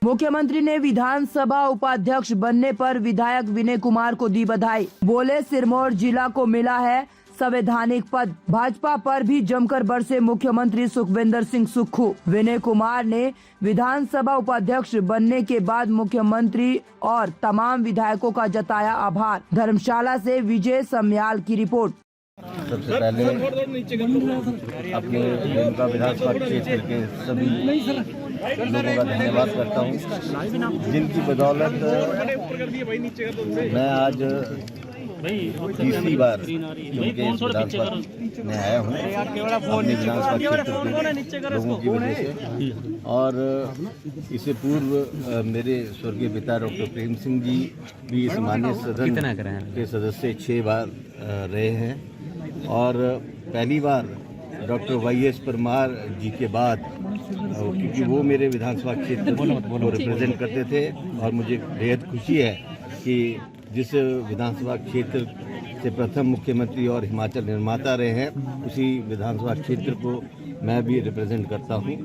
मुख्यमंत्री ने विधानसभा उपाध्यक्ष बनने पर विधायक विनय कुमार को दी बधाई। बोले सिरमौर जिला को मिला है संवैधानिक पद। भाजपा पर भी जमकर बरसे मुख्यमंत्री सुखविंदर सिंह सुक्खू। विनय कुमार ने विधानसभा उपाध्यक्ष बनने के बाद मुख्यमंत्री और तमाम विधायकों का जताया आभार। धर्मशाला से विजय सम्याल की रिपोर्ट। सबसे पहले अपने रेणुका विधानसभा क्षेत्र के सभी लोगों का धन्यवाद करता हूं, जिनकी बदौलत मैं आज तीसरी बार उनके विधानसभा में आया हूँ अपने विधानसभा क्षेत्र के लोगों की वजह से। और इससे पूर्व मेरे स्वर्गीय पिता डॉक्टर प्रेम सिंह जी भी इस माननीय सदन के सदस्य 6 बार रहे हैं और पहली बार डॉक्टर वाई.एस. परमार जी के बाद, क्योंकि वो मेरे विधानसभा क्षेत्र को रिप्रेजेंट करते थे और मुझे बेहद खुशी है कि जिस विधानसभा क्षेत्र से प्रथम मुख्यमंत्री और हिमाचल निर्माता रहे हैं उसी विधानसभा क्षेत्र को मैं भी रिप्रेजेंट करता हूं।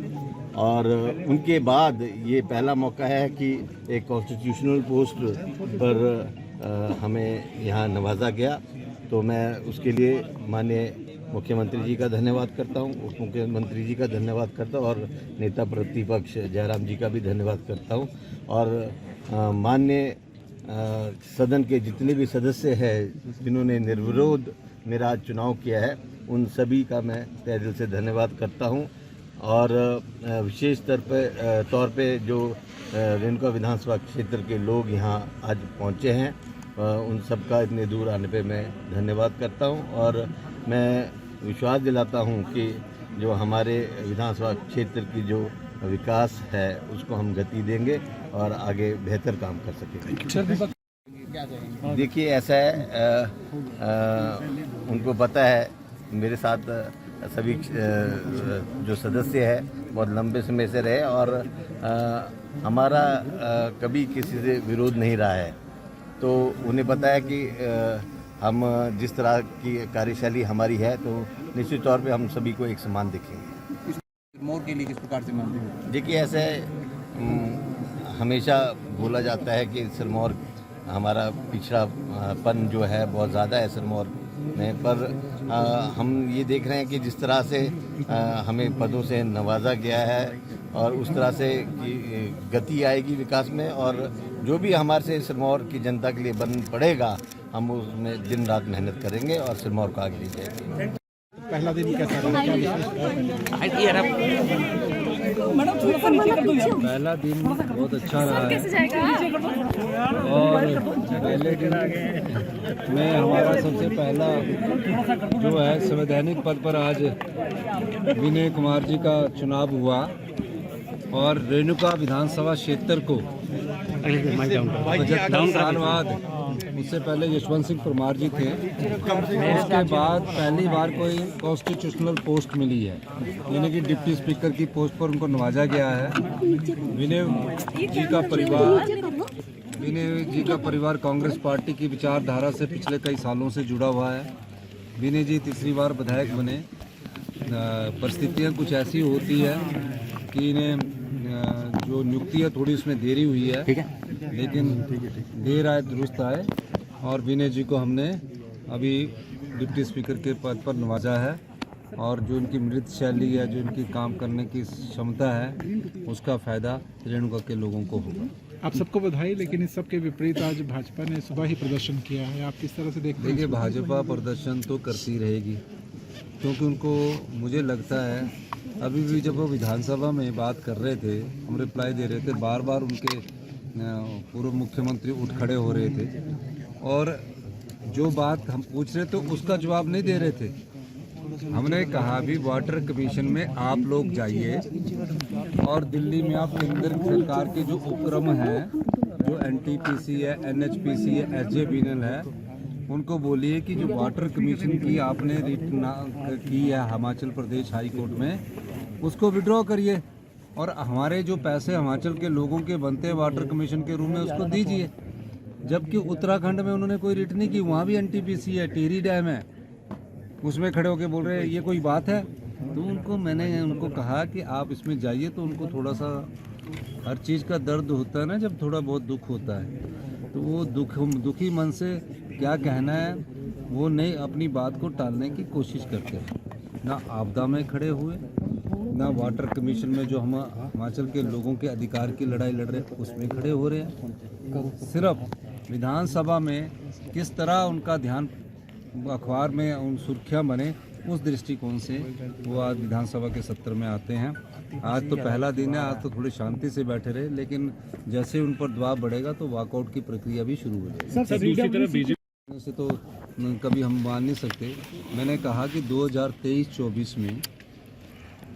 और उनके बाद ये पहला मौका है कि एक कॉन्स्टिट्यूशनल पोस्ट पर हमें यहाँ नवाजा गया, तो मैं उसके लिए माननीय मुख्यमंत्री जी का धन्यवाद करता हूँ, उप मुख्यमंत्री जी का धन्यवाद करता हूँ और नेता प्रतिपक्ष जयराम जी का भी धन्यवाद करता हूँ। और माननीय सदन के जितने भी सदस्य हैं जिन्होंने निर्विरोध मेरा आज चुनाव किया है, उन सभी का मैं तहे दिल से धन्यवाद करता हूं। और विशेष तौर पे जो रेणुका विधानसभा क्षेत्र के लोग यहां आज पहुंचे हैं, उन सब का इतने दूर आने पे मैं धन्यवाद करता हूं। और मैं विश्वास दिलाता हूं कि जो हमारे विधानसभा क्षेत्र की जो विकास है उसको हम गति देंगे और आगे बेहतर काम कर सकेंगे। देखिए ऐसा है, उनको पता है मेरे साथ सभी जो सदस्य हैं बहुत लंबे समय से रहे और हमारा कभी किसी से विरोध नहीं रहा है, तो उन्हें पता है कि हम जिस तरह की कार्यशैली हमारी है तो निश्चित तौर पे हम सभी को एक समान देखेंगे। सिरमौर के लिए किस प्रकार से मानते हैं? देखिए ऐसे हमेशा बोला जाता है कि सिरमौर हमारा पिछड़ापन जो है बहुत ज़्यादा है सिरमौर में, पर हम ये देख रहे हैं कि जिस तरह से हमें पदों से नवाजा गया है और उस तरह से गति आएगी विकास में, और जो भी हमारे से सिरमौर की जनता के लिए बन पड़ेगा हम उसमें दिन रात मेहनत करेंगे और सिरमौर को आगे ले जाएंगे। पहला दिन कैसा रहा? पहला दिन बहुत अच्छा रहा है और पहले दिन में हमारा सबसे पहला जो है संवैधानिक पद पर आज विनय कुमार जी का चुनाव हुआ और रेणुका विधानसभा क्षेत्र को 75 साल बाद, उससे पहले यशवंत सिंह परमार जी थे, उसके बाद पहली बार कोई कॉन्स्टिट्यूशनल पोस्ट मिली है, यानी कि डिप्टी स्पीकर की पोस्ट पर उनको नवाजा गया है। विनय जी का परिवार कांग्रेस पार्टी की विचारधारा से पिछले कई सालों से जुड़ा हुआ है। विनय जी तीसरी बार विधायक बने। परिस्थितियाँ कुछ ऐसी होती है कि इन्हें जो नियुक्ति है थोड़ी उसमें देरी हुई है, लेकिन देर आए दुरुस्त आए और विनय जी को हमने अभी डिप्टी स्पीकर के पद पर नवाजा है और जो इनकी मृत शैली है, जो इनकी काम करने की क्षमता है, उसका फ़ायदा रेणुका के लोगों को होगा। आप सबको बधाई, लेकिन इस सब के विपरीत आज भाजपा ने सुबह ही प्रदर्शन किया है, आप किस तरह से देखते हैं? देखिए भाजपा प्रदर्शन तो करती रहेगी, क्योंकि उनको मुझे लगता है अभी भी जब वो विधानसभा में बात कर रहे थे, हम रिप्लाई दे रहे थे, बार बार उनके पूर्व मुख्यमंत्री उठ खड़े हो रहे थे और जो बात हम पूछ रहे थे उसका जवाब नहीं दे रहे थे। हमने कहा भी वाटर कमीशन में आप लोग जाइए और दिल्ली में आप केंद्र सरकार के जो उपक्रम हैं, जो NTPC है, NHPC है, SJVNL है, उनको बोलिए कि जो वाटर कमीशन की आपने रिट की है हिमाचल प्रदेश हाई कोर्ट में, उसको विड्रॉ करिए और हमारे जो पैसे हिमाचल के लोगों के बनते हैं वाटर कमीशन के रूप में उसको दीजिए। जबकि उत्तराखंड में उन्होंने कोई रिट नहीं की, वहाँ भी NTPC है, टेरी डैम है, उसमें खड़े होकर बोल रहे हैं ये कोई बात है। तो मैंने उनको कहा कि आप इसमें जाइए, तो उनको थोड़ा सा हर चीज़ का दर्द होता है ना, जब थोड़ा बहुत दुख होता है तो वो दुखी मन से क्या कहना है वो नहीं, अपनी बात को टालने की कोशिश करते हैं। ना आपदा में खड़े हुए, ना वाटर कमीशन में जो हम हिमाचल के लोगों के अधिकार की लड़ाई लड़ रहे हैं उसमें खड़े हो रहे हैं। सिर्फ विधानसभा में किस तरह उनका ध्यान अखबार में उन सुर्खियाँ बने, उस दृष्टिकोण से वो आज विधानसभा के सत्र में आते हैं। आज तो पहला दिन है, आज तो थोड़ी शांति से बैठे रहे, लेकिन जैसे उन पर दबाव बढ़ेगा तो वॉकआउट की प्रक्रिया भी शुरू हो जाएगी। सर दूसरी तरफ बीजेपी से तो कभी हम मान नहीं सकते। मैंने कहा कि 2023-24 में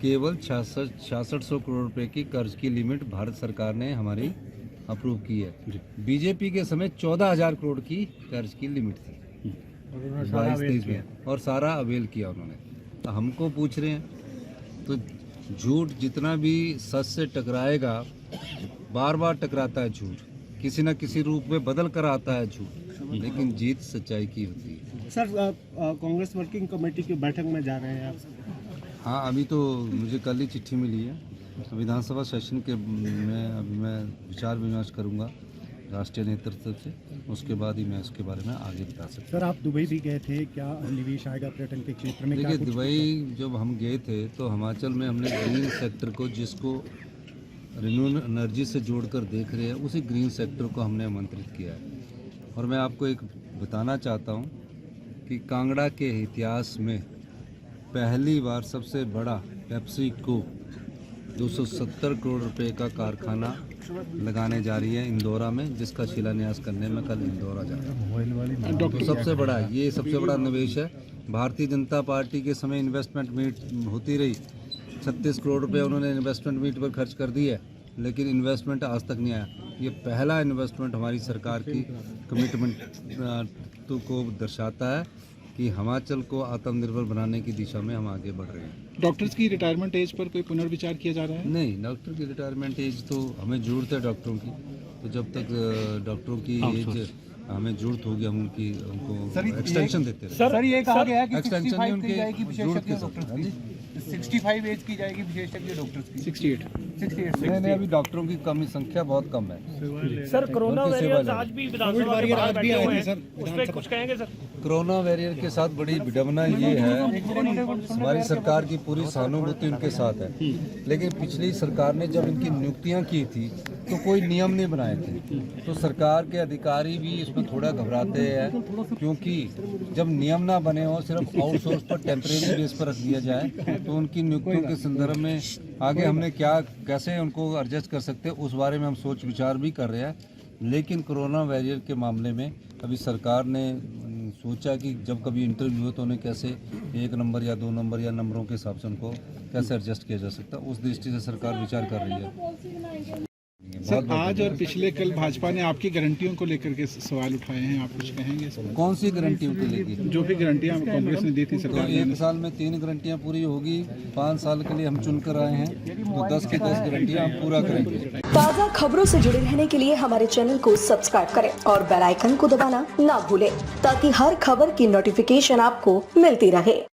केवल 6600 करोड़ रुपए की कर्ज की लिमिट भारत सरकार ने हमारी अप्रूव की है। बीजेपी के समय 14,000 करोड़ की कर्ज की लिमिट थी 22-23 में, और सारा अवेल किया उन्होंने। तो हमको पूछ रहे हैं, तो झूठ जितना भी सच से टकराएगा, बार बार टकराता है झूठ, किसी न किसी रूप में बदल कर आता है झूठ, लेकिन जीत सच्चाई की होती है। सर कांग्रेस वर्किंग कमेटी की बैठक में जा रहे हैं आप? हाँ, अभी तो मुझे कल ही चिट्ठी मिली है। विधानसभा सेशन के में अभी मैं विचार विमर्श करूंगा राष्ट्रीय नेतृत्व से, उसके बाद ही मैं इसके बारे में आगे बता सकता हूँ। सर आप दुबई भी गए थे, क्या निवेश आएगा पर्यटन के क्षेत्र में? देखिए, दुबई जब हम गए थे तो हिमाचल में हमने ग्रीन सेक्टर को, जिसको रिन्यूएबल एनर्जी से जोड़कर देख रहे हैं, उसी ग्रीन सेक्टर को हमने आमंत्रित किया है। और मैं आपको एक बताना चाहता हूँ कि कांगड़ा के इतिहास में पहली बार सबसे बड़ा पेप्सी को 270 करोड़ रुपए का कारखाना लगाने जा रही है इंदौरा में, जिसका शिलान्यास करने में कल इंदौरा जा रहा है। तो सबसे बड़ा, ये सबसे बड़ा निवेश है। भारतीय जनता पार्टी के समय इन्वेस्टमेंट मीट होती रही, 36 करोड़ रुपए उन्होंने इन्वेस्टमेंट मीट पर खर्च कर दिए, लेकिन इन्वेस्टमेंट आज तक नहीं आया। ये पहला इन्वेस्टमेंट हमारी सरकार की कमिटमेंट को दर्शाता है कि हिमाचल को आत्मनिर्भर बनाने की दिशा में हम आगे बढ़ रहे हैं। डॉक्टर्स की रिटायरमेंट एज पर कोई पुनर्विचार किया जा रहा है? नहीं, डॉक्टर की रिटायरमेंट एज तो हमें जरूरत है डॉक्टरों की, तो जब तक डॉक्टरों की एज हमें जरूरत होगी हम उनको एक्सटेंशन देते रहे। सर ये कहा गया है कि एक्सटेंशन 65 उनके की जाएगी विशेषज्ञ जरूरत डॉक्टर्स के की। साथ। 65 एज की जाएगी विशेषज्ञ डॉक्टर्स की। 68। 68 नहीं, अभी डॉक्टरों की कमी संख्या बहुत कम है। सर कोरोना उनकी सेवा वॉरियर्स ले आज भी विधानसभा के बाहर बैठे हुए हैं, उस पर कुछ कहेंगे सर? कोरोना वॉरियर के साथ बड़ी विडंबना ये है, हमारी सरकार की पूरी सहानुभूति उनके साथ है, लेकिन पिछली सरकार ने जब इनकी नियुक्तियां की थी तो कोई नियम नहीं बनाए थे। तो सरकार के अधिकारी भी इसमें थोड़ा घबराते हैं, क्योंकि जब नियम ना बने हो, सिर्फ आउटसोर्स पर टेम्परेरी बेस पर रख दिया जाए, तो उनकी नियुक्तियों के संदर्भ में आगे हमने कैसे उनको एडजस्ट कर सकते हैं, उस बारे में हम सोच विचार भी कर रहे हैं। लेकिन कोरोना वॉरियर के मामले में अभी सरकार ने सोचा कि जब कभी इंटरव्यू हो तो उन्हें कैसे 1 नंबर या 2 नंबर या नंबरों के हिसाब से उनको कैसे एडजस्ट किया जा सकता है, उस दृष्टि से सरकार विचार कर रही है। सर आज और पिछले कल भाजपा ने आपकी गारंटियों को लेकर के सवाल उठाए हैं, आप कुछ कहेंगे इस पर? कौन सी गारंटियों के लेगी? जो भी गारंटियां कांग्रेस ने दी थी तो सरकार ने। 1 साल में 3 गारंटियां पूरी होगी, 5 साल के लिए हम चुनकर आए हैं, तो 10 की 10 गारंटियां हम पूरा करेंगे। ताज़ा खबरों से जुड़े रहने के लिए हमारे चैनल को सब्सक्राइब करें और बेल आइकन को दबाना ना भूलें, ताकि हर खबर की नोटिफिकेशन आपको मिलती रहे।